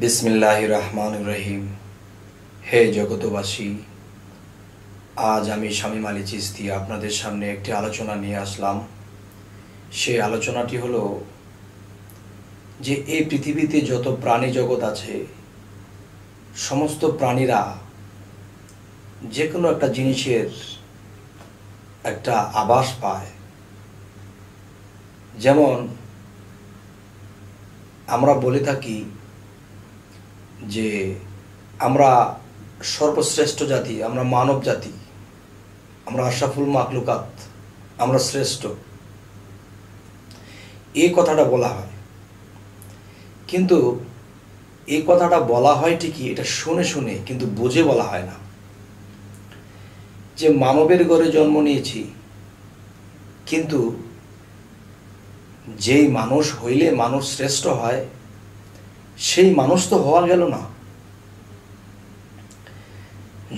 বিসমিল্লাহির রহমানির রহিম। হে জগতবাসী, আজ আমি শামীম আলী চিশতি আপনাদের সামনে একটি আলোচনা নিয়ে আসলাম। সেই আলোচনাটি হলো যে এই পৃথিবীতে যত প্রাণী জগৎ আছে, সমস্ত প্রাণীরা যে কোনো একটা জিনিসের একটা আভাস পায়। যেমন আমরা বলে থাকি যে আমরা সর্বশ্রেষ্ঠ জাতি, আমরা মানব জাতি, আমরা আশরাফুল মাখলুকাত, আমরা শ্রেষ্ঠ, এই কথাটা বলা হয়। কিন্তু এই কথাটা বলা হয় ঠিকই, এটা শুনে শুনে, কিন্তু বুঝে বলা হয় না। যে মানবের ঘরে জন্ম নিয়েছি, কিন্তু যেই মানুষ হইলে মানুষ শ্রেষ্ঠ হয়, সেই মানুষ তো হওয়া গেল না।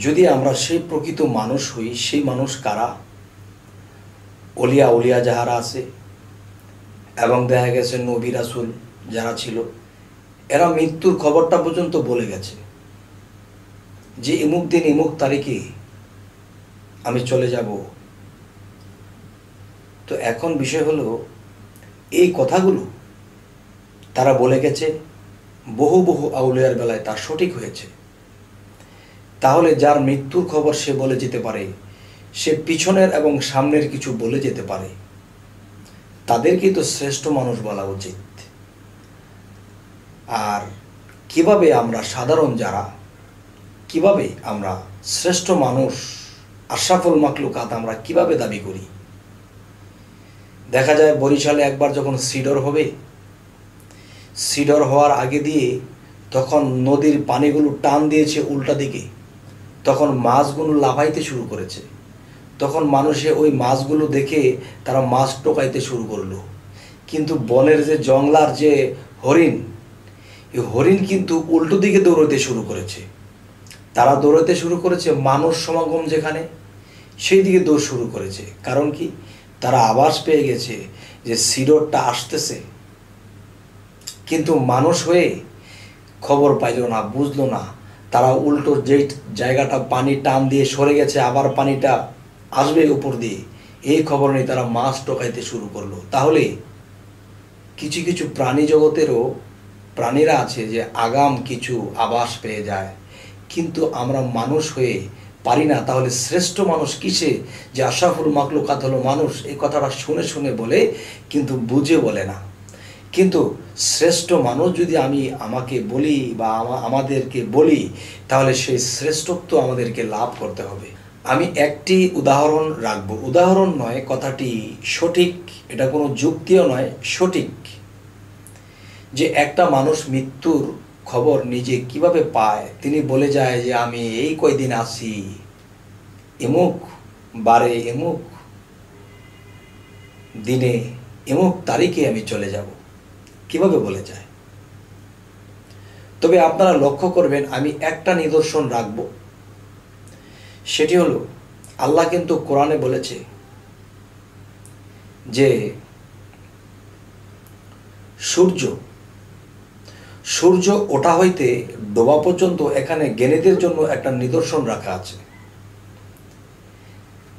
যদি আমরা সেই প্রকৃত মানুষ হই, সেই মানুষ কারা? অলিয়া উলিয়া যাহারা আছে, এবং দেখা গেছে নবী রাসূল যারা ছিল, এরা মৃত্যুর খবরটা পর্যন্ত বলে গেছে যে এমুক দিন এমুক তারিখে আমি চলে যাব। তো এখন বিষয় হলো, এই কথাগুলো তারা বলে গেছে, বহু বহু আউলিয়ার বেলায় তা সঠিক হয়েছে। তাহলে যার মৃত্যুর খবর সে বলে যেতে পারে, সে পিছনের এবং সামনের কিছু বলে যেতে পারে, তাদেরকেই তো শ্রেষ্ঠ মানুষ বলা উচিত। আর কিভাবে আমরা সাধারণ যারা, কিভাবে আমরা শ্রেষ্ঠ মানুষ, আশরাফুল মাখলুকাত আমরা কিভাবে দাবি করি? দেখা যায় বরিশালে একবার যখন সিডর হবে, সিডর হওয়ার আগে দিয়ে তখন নদীর পানিগুলো টান দিয়েছে উল্টা দিকে, তখন মাছগুলো লাফাইতে শুরু করেছে। তখন মানুষে ওই মাছগুলো দেখে তারা মাছ টোকাইতে শুরু করলো। কিন্তু বনের যে জংলার যে হরিণ, এই হরিণ কিন্তু উল্টো দিকে দৌড়াতে শুরু করেছে। তারা দৌড়াতে শুরু করেছে মানুষ সমাগম যেখানে, সেই দিকে দৌড় শুরু করেছে। কারণ কি? তারা আভাস পেয়ে গেছে যে সিডরটা আসতেছে। কিন্তু মানুষ হয়ে খবর পাইল না, বুঝলো না। তারা উল্টো যে জায়গাটা পানি টান দিয়ে সরে গেছে, আবার পানিটা আসবে উপর দিয়ে, এই খবর নেই, তারা মাছ টোকাইতে শুরু করলো। তাহলে কিছু কিছু প্রাণী জগতেরও প্রাণীরা আছে যে আগাম কিছু আভাস পেয়ে যায়, কিন্তু আমরা মানুষ হয়ে পারি না। তাহলে শ্রেষ্ঠ মানুষ কিসে? যে আশরাফুল মাখলুকাত হলো মানুষ, এই কথাটা শুনে শুনে বলে, কিন্তু বুঝে বলে না। কিন্তু শ্রেষ্ঠ মানুষ যদি আমাকে বলি বা আমাদেরকে বলি, তাহলে সেই শ্রেষ্ঠত্ব আমাদেরকে লাভ করতে হবে। আমি একটি উদাহরণ রাখব, উদাহরণ নয়, কথাটি সঠিক, এটা কোনো যুক্তিও নয়, সঠিক। যে একটা মানুষ মৃত্যুর খবর নিজে কিভাবে পায়? তিনি বলে যায় যে আমি এই কয়দিন আছি, এমুক বারে, এমুক দিনে, এমুক তারিখে আমি চলে যাব। কিভাবে বলে যায়? তবে আপনারা লক্ষ্য করবেন, আমি একটা নিদর্শন রাখব, সেটি হলো আল্লাহ কিন্তু কোরআনে বলেছে যে সূর্য ওঠা হইতে ডোবা পর্যন্ত এখানে জ্ঞানীদের জন্য একটা নিদর্শন রাখা আছে।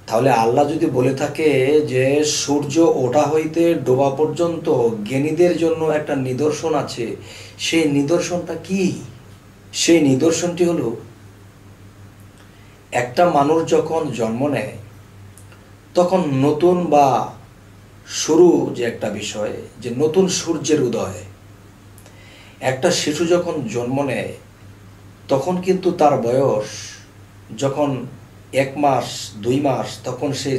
তাহলে আল্লাহ যদি বলে থাকে যে সূর্য ওঠা হইতে ডোবা পর্যন্ত জ্ঞানীদের জন্য একটা নিদর্শন আছে, সেই নিদর্শনটা কি? সেই নিদর্শনটি হলো, একটা মানুষ যখন জন্ম নেয়, তখন নতুন বা শুরু যে একটা বিষয়, যে নতুন সূর্যের উদয়। একটা শিশু যখন জন্ম নেয়, তখন কিন্তু তার বয়স যখন 1 মাস 2 মাস, তখন সে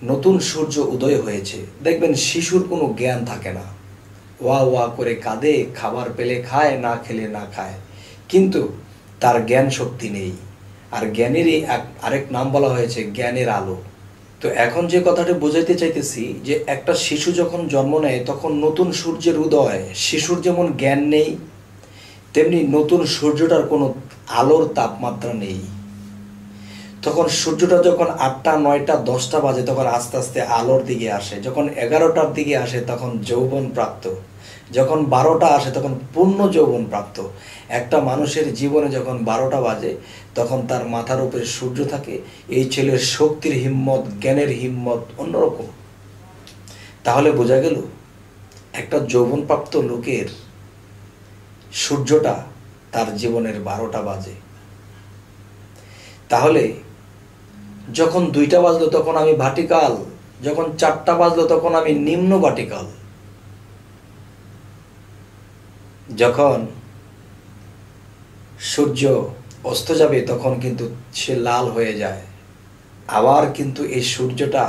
নতুন সূর্য উদয় হয়েছে। দেখবেন শিশুর কোনো জ্ঞান থাকে না, ওয়া ওয়া করে কাঁদে, খাবার পেলে খায়, না খেলে না খায়, কিন্তু তার জ্ঞান শক্তি নেই। আর জ্ঞানেরই আরেক নাম বলা হয়েছে জ্ঞানের আলো। তো এখন যে কথাটা বোঝাইতে চাইতেছি, যে একটা শিশু যখন জন্ম নেয়, তখন নতুন সূর্যের উদয়। শিশুর যেমন জ্ঞান নেই, তেমনি নতুন সূর্যটার কোনো আলোর তাপমাত্রা নেই। তখন সূর্যটা যখন 8টা 9টা 10টা বাজে, তখন আস্তে আস্তে আলোর দিকে আসে। যখন 11টার দিকে আসে, তখন যৌবন প্রাপ্ত। যখন 12টা আসে তখন পূর্ণ যৌবন প্রাপ্ত। একটা মানুষের জীবনে যখন 12টা বাজে তখন তার মাথার উপরে সূর্য থাকে। এই ছেলের শক্তির হিম্মত, জ্ঞানের হিম্মত অন্যরকম। তাহলে বোঝা গেল একটা যৌবনপ্রাপ্ত লোকের সূর্যটা তার জীবনের 12টা বাজে। তাহলে যখন 2টা বাজলো তখন আমি ভার্টিকাল, যখন 4টা বাজলো তখন আমি নিম্ন ভার্টিকাল, যখন সূর্য অস্ত যাবে তখন কিন্তু সে লাল হয়ে যায়। আবার কিন্তু এই সূর্যটা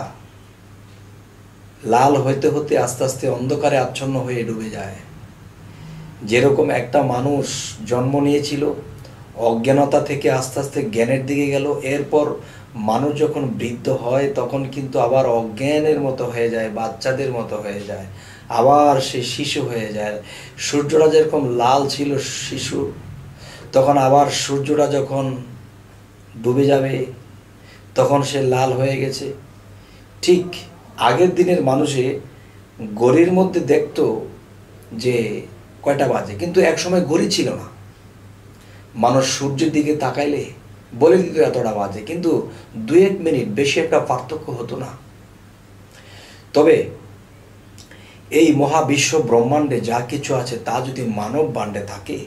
লাল হইতে হতে আস্তে আস্তে অন্ধকারে আচ্ছন্ন হয়ে ডুবে যায়। যেরকম একটা মানুষ জন্ম নিয়েছিল, অজ্ঞানতা থেকে আস্তে আস্তে জ্ঞানের দিকে গেল, এরপর মানুষ যখন বৃদ্ধ হয় তখন কিন্তু আবার অজ্ঞানের মতো হয়ে যায়, বাচ্চাদের মতো হয়ে যায়, আবার সে শিশু হয়ে যায়। সূর্যটা যেরকম লাল ছিল শিশু, তখন আবার সূর্যটা যখন ডুবে যাবে তখন সে লাল হয়ে গেছে। ঠিক আগের দিনের মানুষে ঘড়ির মধ্যে দেখতো যে কয়টা বাজে, কিন্তু একসময় ঘড়ি ছিল না। মানুষ সূর্যের দিকে তাকাইলে বলে দিত এতটা বাজে, কিন্তু 2-1 মিনিট, বেশি একটা পার্থক্য হতো না। তবে এই মহাবিশ্ব ব্রহ্মাণ্ডে যা কিছু আছে তা যদি মানব বাণ্ডে থাকে,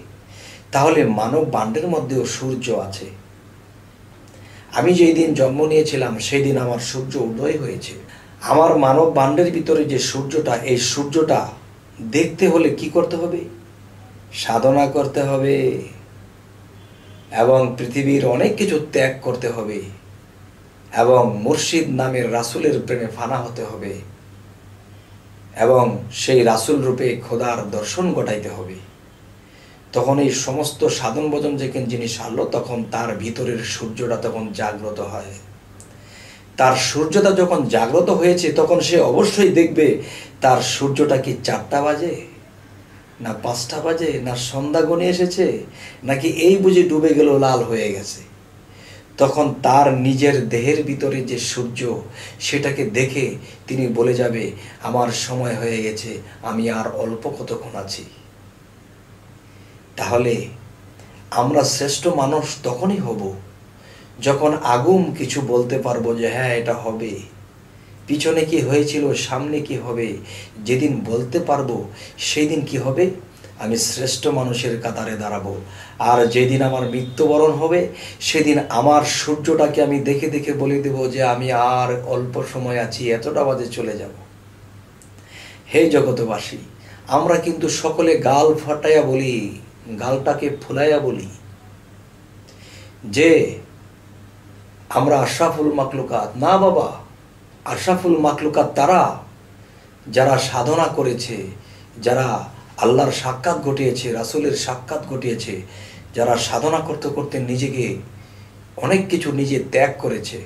তাহলে মানব বাণ্ডের মধ্যেও সূর্য আছে। আমি যেই দিন জন্ম নিয়েছিলাম সেই দিন আমার সূর্য উদয় হয়েছে। আমার মানব বাণ্ডের ভিতরে যে সূর্যটা, এই সূর্যটা দেখতে হলে কি করতে হবে? সাধনা করতে হবে এবং পৃথিবীর অনেক কিছু ত্যাগ করতে হবে এবং মুর্শিদ নামের রাসূলের প্রেমে ফানা হতে হবে এবং সেই রাসূল রূপে খোদার দর্শন ঘটাইতে হবে। তখন এই সমস্ত সাধন ভজন যেখান জিনিস আনলো, তখন তার ভিতরের সূর্যটা তখন জাগ্রত হয়। তার সূর্যটা যখন জাগ্রত হয়েছে তখন সে অবশ্যই দেখবে তার সূর্যটা কি 4টা বাজে, না 5টা বাজে, না সন্ধ্যা গণে এসেছে, নাকি এই বুঝে ডুবে গেল, লাল হয়ে গেছে। তখন তার নিজের দেহের ভিতরে যে সূর্য, সেটাকে দেখে তিনি বলে যাবে আমার সময় হয়ে গেছে, আমি আর অল্প কতক্ষণ আছি। তাহলে আমরা শ্রেষ্ঠ মানুষ তখনই হব যখন আগুম কিছু বলতে পারবো যে হ্যাঁ এটা হবে, পিছনে কি হয়েছিল, সামনে কি হবে। যেদিন বলতে পারবো সেই দিন কি হবে? আমি শ্রেষ্ঠ মানুষের কাতারে দাঁড়াবো। আর যেদিন আমার মৃত্যুবরণ হবে সেদিন আমার সূর্যটাকে আমি দেখে দেখে বলে দেব যে আমি আর অল্প সময় আছি, এতটা বাজে চলে যাব। হে জগতবাসী, আমরা কিন্তু সকলে গাল ফাটাইয়া বলি, গালটাকে ফুলাইয়া বলি যে আমরা আশরাফুল মাখলুকাত। না বাবা, আশরাফুল মাখলুকাত তারা যারা সাধনা করেছে, যারা আল্লাহর সাক্ষাৎ ঘটিয়েছে, রাসূলের সাক্ষাৎ ঘটিয়েছে, যারা সাধনা করতে করতে নিজেকে অনেক কিছু নিজে ত্যাগ করেছে,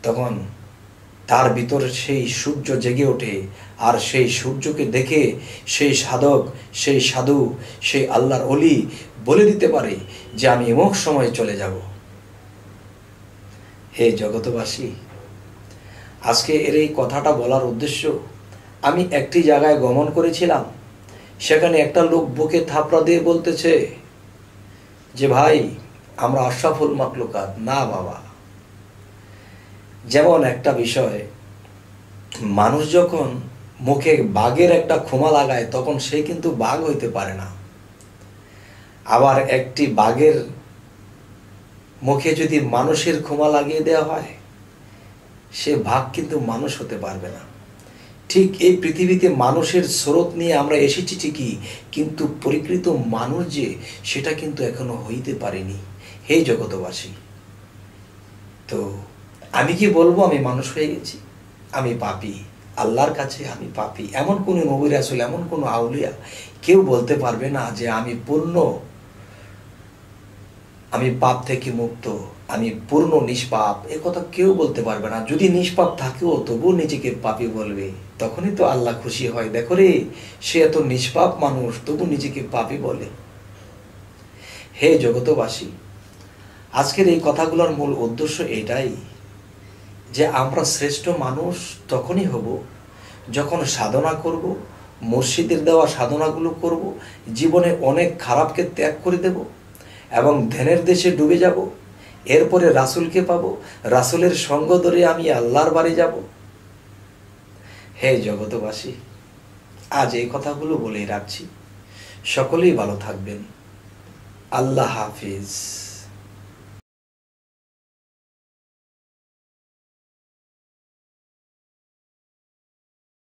তখন তার ভিতরে সেই সূর্য জেগে ওঠে। আর সেই সূর্যকে দেখে সেই সাধক, সেই সাধু, সেই আল্লাহর ওলি বলে দিতে পারে যে আমি এমক সময় চলে যাব। হে জগতবাসী, আজকে এর এই কথাটা বলার উদ্দেশ্য, আমি একটি জায়গায় গমন করেছিলাম, সেখানে একটা লোক বুকে থাপড়া দিয়ে বলতেছে যে ভাই আমরা আশরাফুল মাখলুকাত। না বাবা, যেমন একটা বিষয়, মানুষ যখন মুখে বাঘের একটা খোমা লাগায় তখন সে কিন্তু বাঘ হইতে পারে না। আবার একটি বাঘের মুখে যদি মানুষের খোমা লাগিয়ে দেওয়া হয়, সে বাঘ কিন্তু মানুষ হতে পারবে না। ঠিক এই পৃথিবীতে মানুষের স্রোত নিয়ে আমরা এসেছি ঠিকই, কিন্তু পরিকৃত মানুষ যে, সেটা কিন্তু এখনো হইতে পারেনি। হে জগতবাসী, তো আমি কি বলবো আমি মানুষ হয়ে গেছি? আমি পাপী, আল্লাহর কাছে আমি পাপী। এমন কোনো নবী রাসূল, এমন কোনো আউলিয়া কেউ বলতে পারবে না যে আমি পূর্ণ, আমি পাপ থেকে মুক্ত, আমি পূর্ণ নিষ্পাপ। এ কথা কেউ বলতে পারবে না। যদি নিষ্পাপ থাকেও তবুও নিজেকে পাপী বলবে, তখনই তো আল্লাহ খুশি হয়। দেখো রে, সে এত নিষ্পাপ মানুষ তবু নিজেকে পাপী বলে। হে জগতবাসী, আজকের এই কথাগুলোর মূল উদ্দেশ্য এটাই যে আমরা শ্রেষ্ঠ মানুষ তখনই হব যখন সাধনা করব, মুর্শিদের দেওয়া সাধনাগুলো করব, জীবনে অনেক খারাপকে ত্যাগ করে দেব এবং ধ্যানের দেশে ডুবে যাব। এরপরে রাসূলকে পাবো, রাসূলের সঙ্গ ধরে আমি আল্লাহর বাড়ি যাব। হে জগতবাসী, আজ এই কথাগুলো বলেই রাখছি। সকলেই ভালো থাকবেন। আল্লাহ হাফিজ।